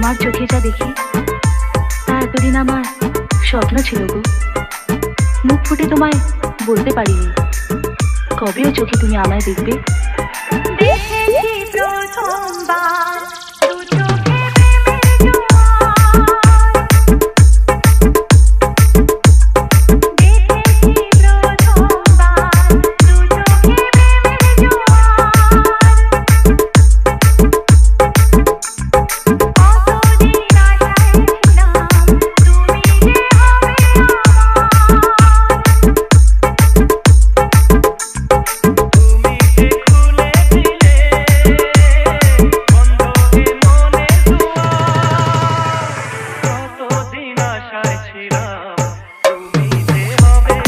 তোমার চোখে যা দেখি তা এতদিন আমার স্বপ্ন ছিল গো। মুখ ফুটে তোমায় বলতে পারিনি কবেও চোখে তুমি আমায় দেখবে। দেখেছি প্রথমবার দু চোখে প্রেমের জোয়ার। দেখেছি প্রথমবার দু চোখে প্রেমের জোয়ার। কতদিন আশায় ছিলাম তুমি যে হবে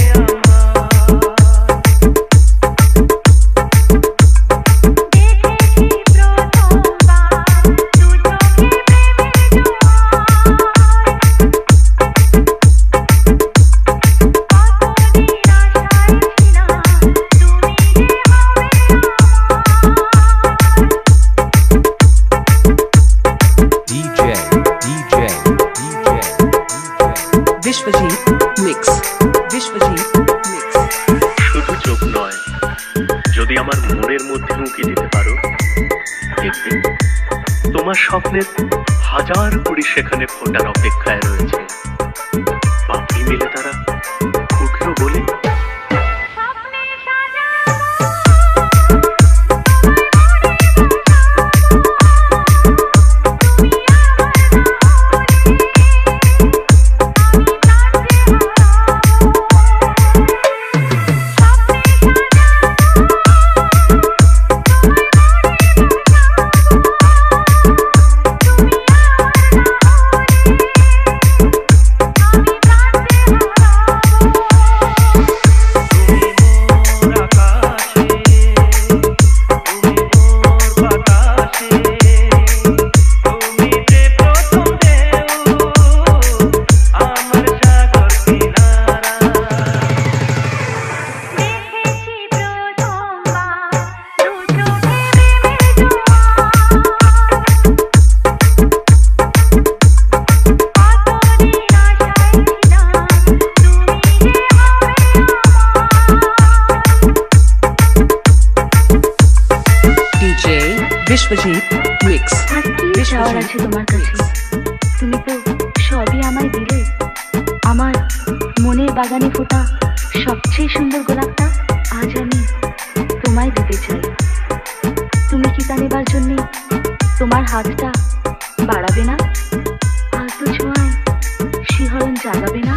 विश्वजीत मिक्स विश्वजीत मिक्स। শুধু চোখ নয়, যদি আমার মনের মধ্যে উঁকি দিতে পারো দেখবে তোমার স্বপ্নের হাজার কুড়ি সেখানে ফোটার অপেক্ষায় রয়েছে। পাখি মিলে তারা ফুটলো বলে विश्वजीत मिक्स। আর কি চাওয়ার আছে তোমার কাছে? তুমি তো সবই আমায় দিলে। আমার মনের বাগানে ফোটা সবচেয়ে সুন্দর গোলাপটা আজ আমি তোমায় দিতে চাই। তুমি কি তা নেবার জন্য তোমার হাতটা বাড়াবে না? আলতো ছোঁয়ায় শিহরণ জাগাবে না?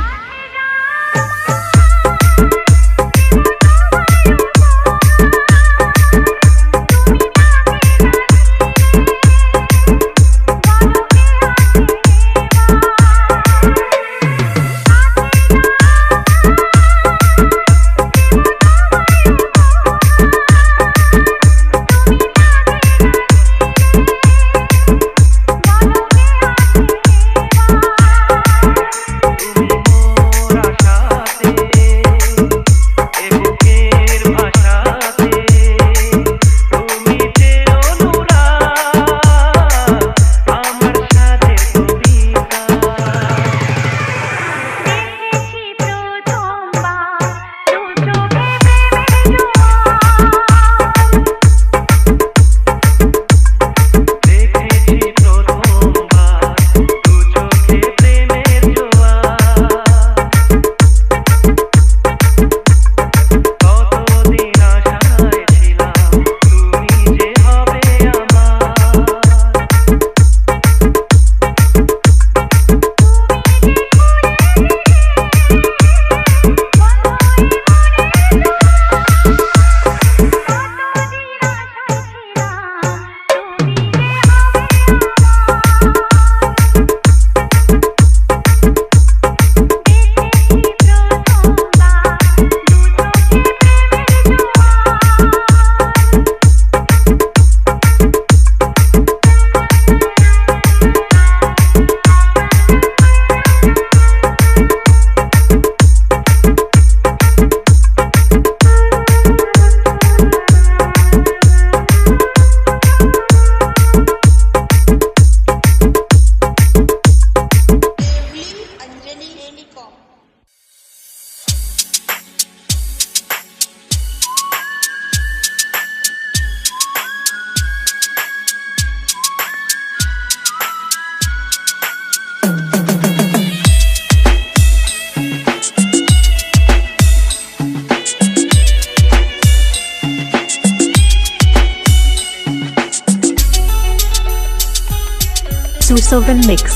Susovan Mix.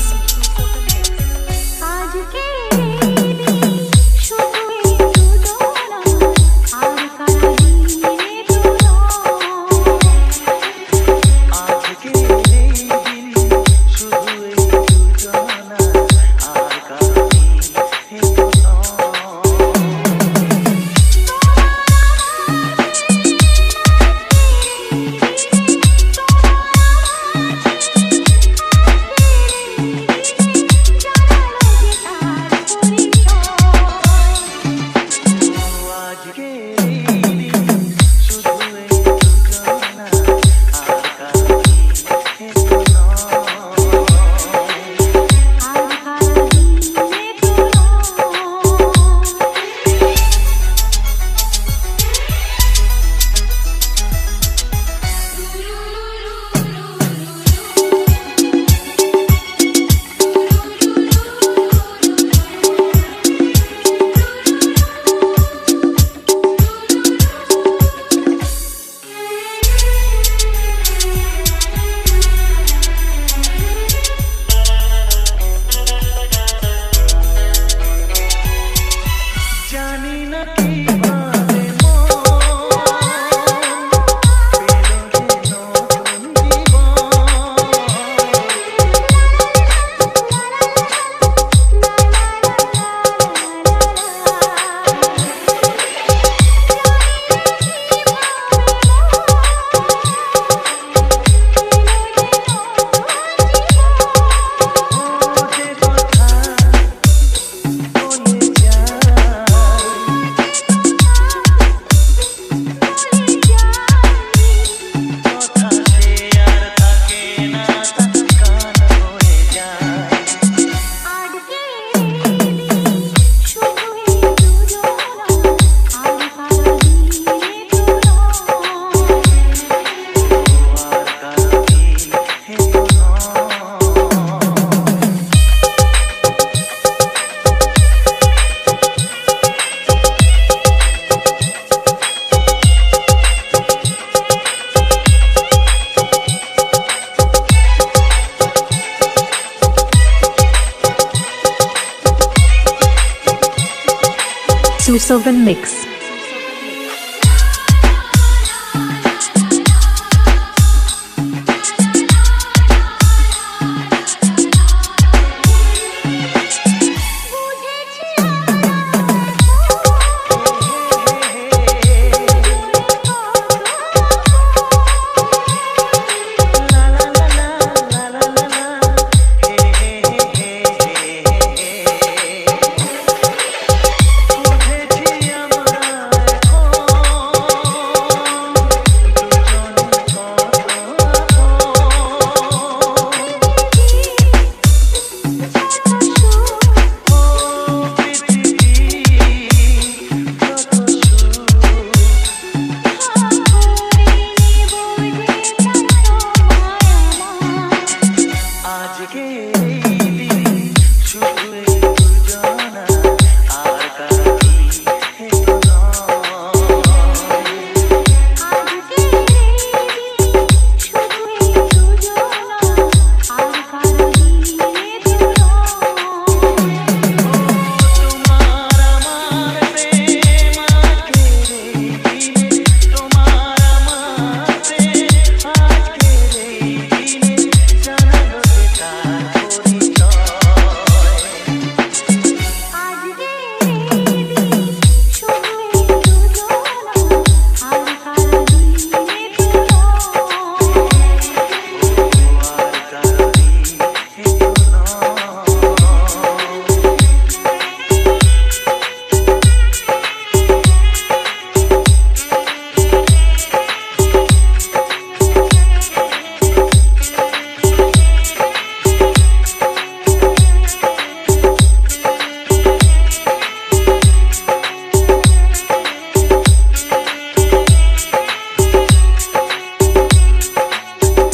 Susovan Mix.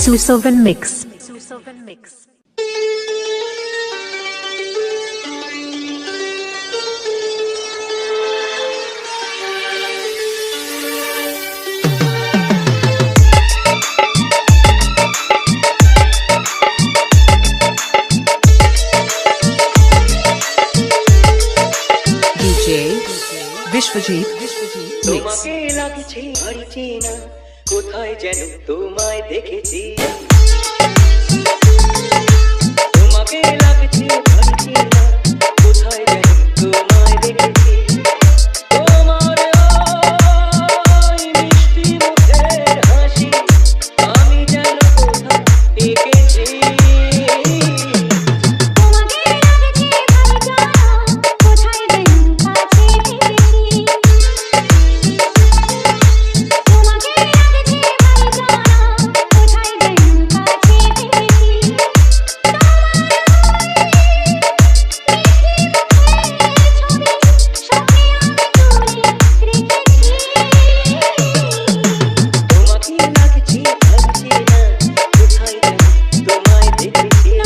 Susovan Mix. Susovan Mix. তোমাকে লাগছে ভারী চেনা, কোথায় যেন তোমায় দেখেছি। তোমাকে লাগছে ভারী চেনা, কোথায় যেন তোমায় দেখেছি। তোমার ওই মিষ্টি মুখের হাসি আমি যেন কোথায় দেখেছি। তোমাকে লাগছে ভালো জানা, কোথায় যেন কাছে দেখেছি। তোমাকে লাগছে ভালো জানা, কোথায় যেন কাছে দেখেছি। তোমাকে লাগছে ভারী চেনা, কোথায় যেন তোমায় দেখেছি।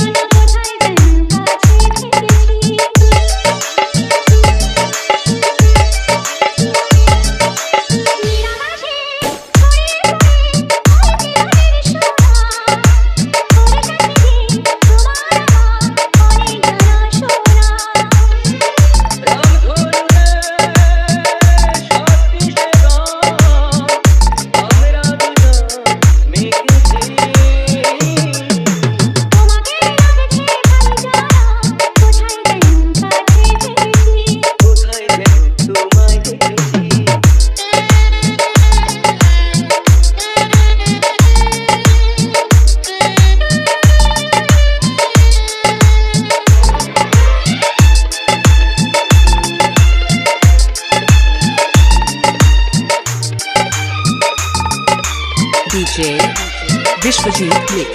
DJ Vishwajit Mix.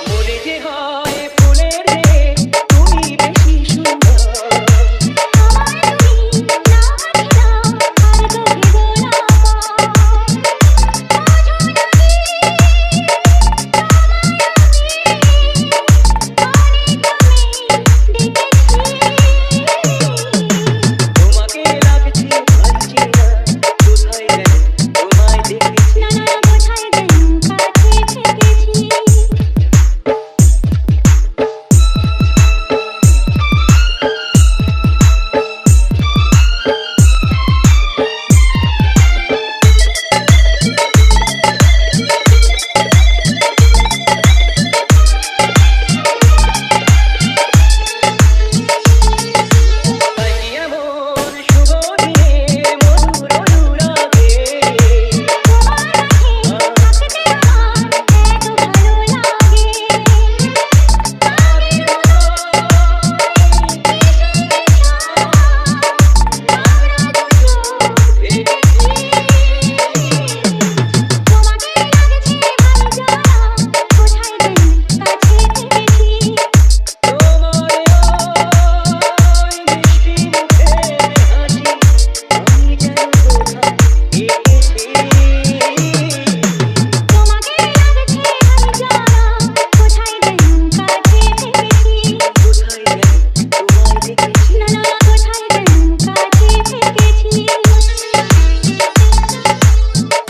মনে যে হয় ফুলের রে, তুমি বেশি সুন্দর। তোমাকে লাগছে ভারী চেনা, কোথায় যেন তোমায় দেখেছি। তাই কি এমন শুভ দিনে মধুর অনুরাগে তোমার ওই মিষ্টি মুখের হাসি আমি যেন কোথায় দেখেছি। কোথায় যেন তোমায় দেখেছি।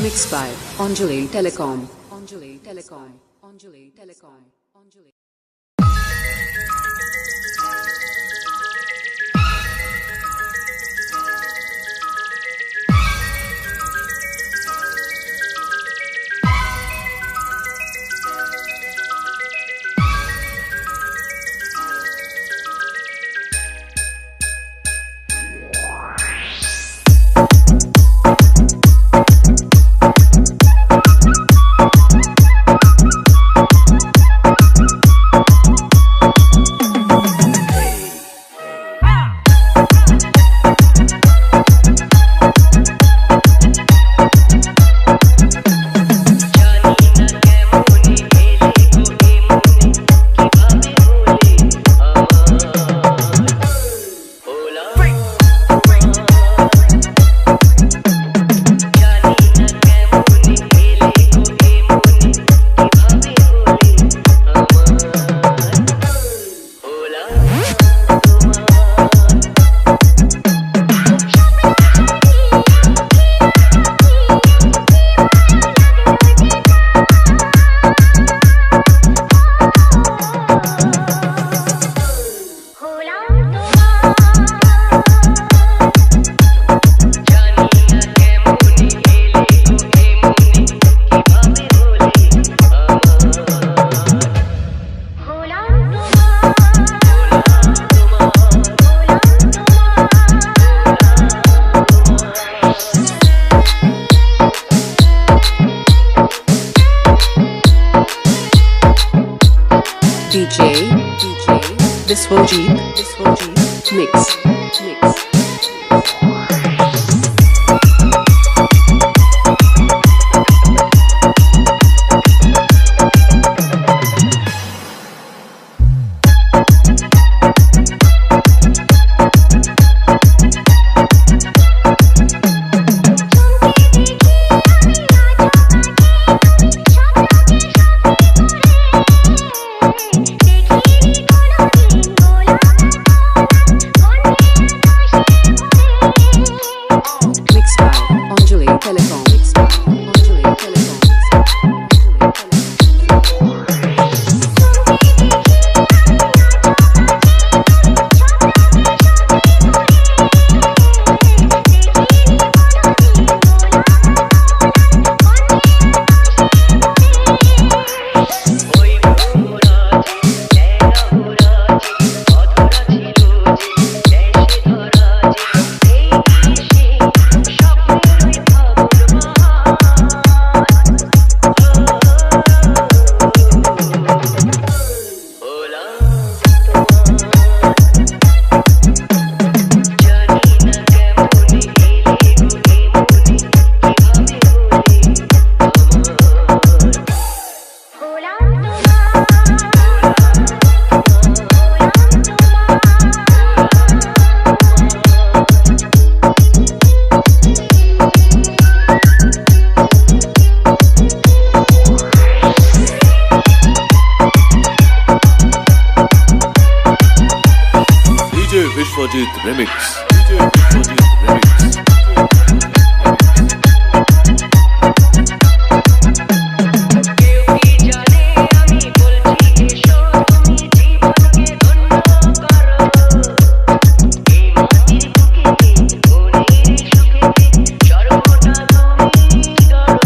Mixed by Anjali Telecom. Anjali Telecom. Anjali Telecom. Anjali. Biswajit Mix. Mixed by Anjali Telecom. Mixed by Anjali Telecom. ওই ভোরাজি লেলা ভোরাজি অধরা ছিল যে দেশে ধরাজি এই দেশে স্বপ্নের ফাগুন হলাম জানি না কেমন এলে মনে মনে কিভাবে হলে DJ Vishwajit Remix. DJ Vishwajit Remix. কেউ কি জানে আমি বলছি এসো তুমি জীবনকে ধন্য করো এই মাটির বুকেতে মনের সুখেতে সর্বটা তুমি করো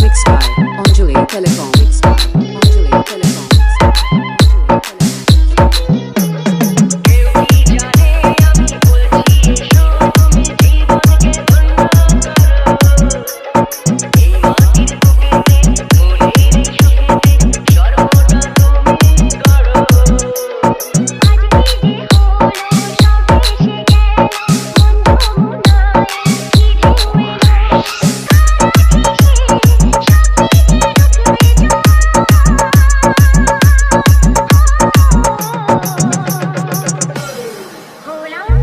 Mixed by Anjali Telecom. Mixed by Anjali Telecom. কেউ কি জানে আমি বলছি এসো তুমি জীবনকে ধন্য করো এই মাটির বুকেতে মনের সুখেতে সর্বটা তুমি করো জানি না কেমন এলে মনে মনে কিভাবে হলে আমার হলাম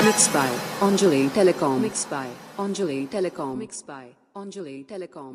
Mixed by Anjali Telecom. Mixed by Anjali Telecom. Mixed by Anjali Telecom.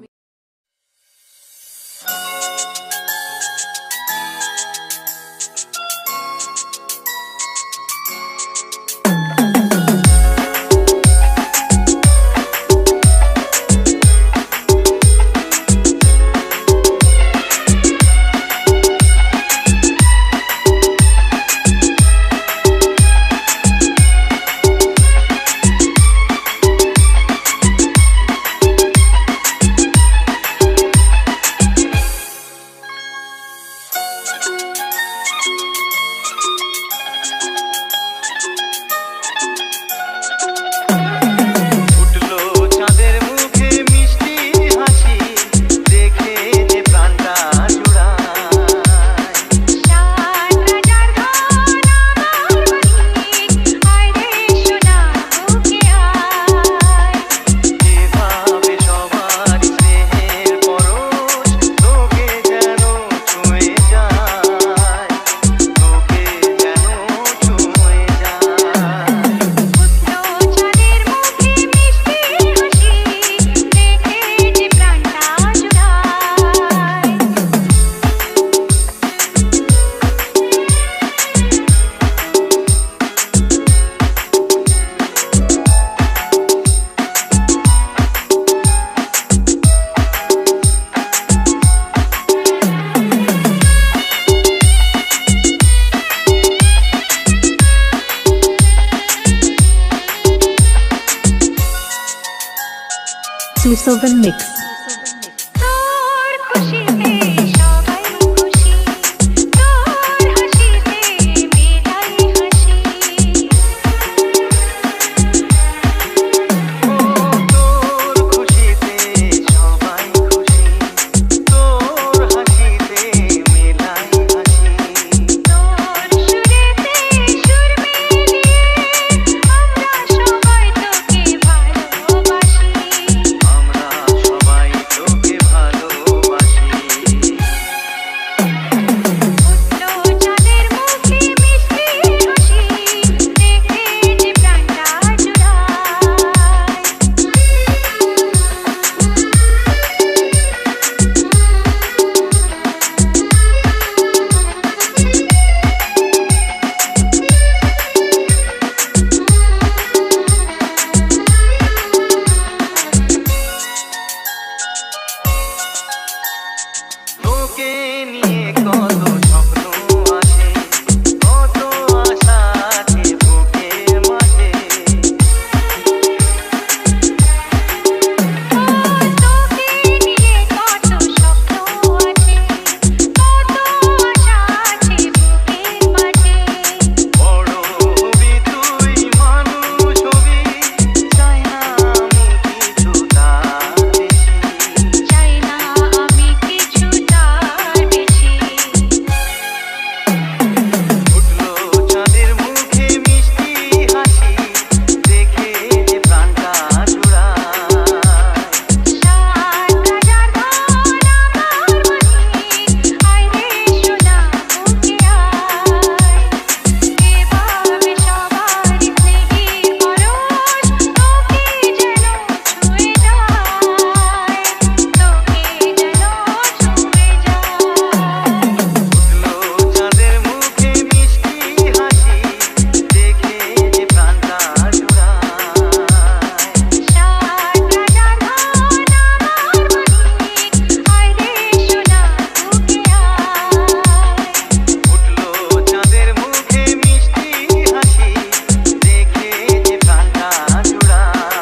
Susovan Mix. তোর খুশিতে সবাই খুশি তোর হাসিতে মেলাই হাসি তোর খুশিতে সবাই খুশি তোর হাসিতে মেলাই হাসি তোর সুরেতে সুর মিলিয়ে আমরা সবাই তোকে ভালোবাসি আমরা সবাই তোকে ভালোবাসি উঠলো চাঁদের মুখে মিষ্টি হাসি দেখে যে প্রাণটা তোকে নিয়ে কত স্বপ্ন আছে কত আশা আছে বুকের মাঝে তোকে নিয়ে কত স্বপ্ন আছে কত আশা আছে বুকের মাঝে বড় হবি তুই মানুষ হবি চাই না আমি কিছু তার বেশি চাই না আমি কিছু তার বেশি উঠলো চাঁদের মুখে মিষ্টি হাসি দেখে যে প্রাণটা জুড়ায় সাত হাজার ধন আমার মানিক আয় রে সোনা বুকে আয় এভাবে সবার স্নেহের পরশ তোকে যেন ছুঁয়ে যায় তোকে যেন ছুঁয়ে যায় উঠলো চাঁদের মুখে মিষ্টি হাসি দেখে যে প্রাণটা জুড়ায় সাত হাজার ধন আমার মানিক আয় রে সোনা বুকে আয় উঠলো চাঁদের মুখে মিষ্টি হাসি দেখে যে প্রাণটা জুড়ায়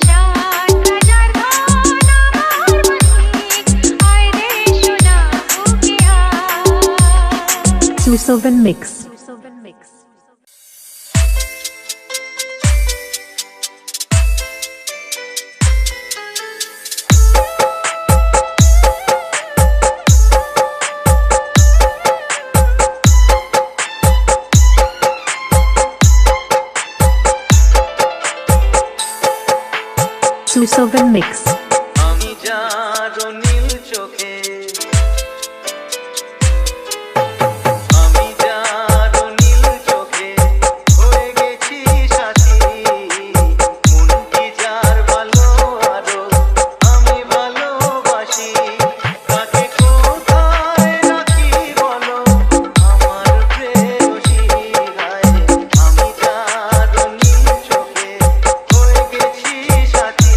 সাত হাজার ধন আমার মানিক আয় রে সোনা বুকে আয় Susovan Mix. Susovan Mix. আমি যার নীল চোখে আমি যার নীল চোখে হয়ে গেছি সাথী মনটি যার ভালো আরো আমি ভালোবাসি তাকে কোথায় রাখি বলো আমার প্রেয়সী গায়ে আমি যার নীল চোখে হয়ে গেছি সাথী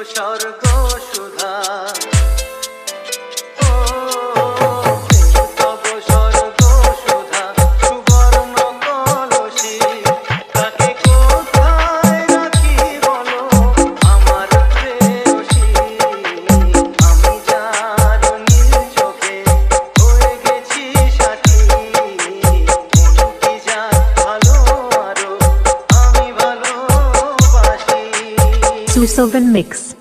স্বর্গ সুধা ও প্রেম তব স্বর্গ সুধা সুবর্ণ কলসি তাকে কোথায় রাখি বলো আমার প্রেয়সী আমি যার নীল চোখে হয়ে গেছি সাথী মনটি যার ভালো আরো আমি ভালোবাসি 2 Sylvan Mix.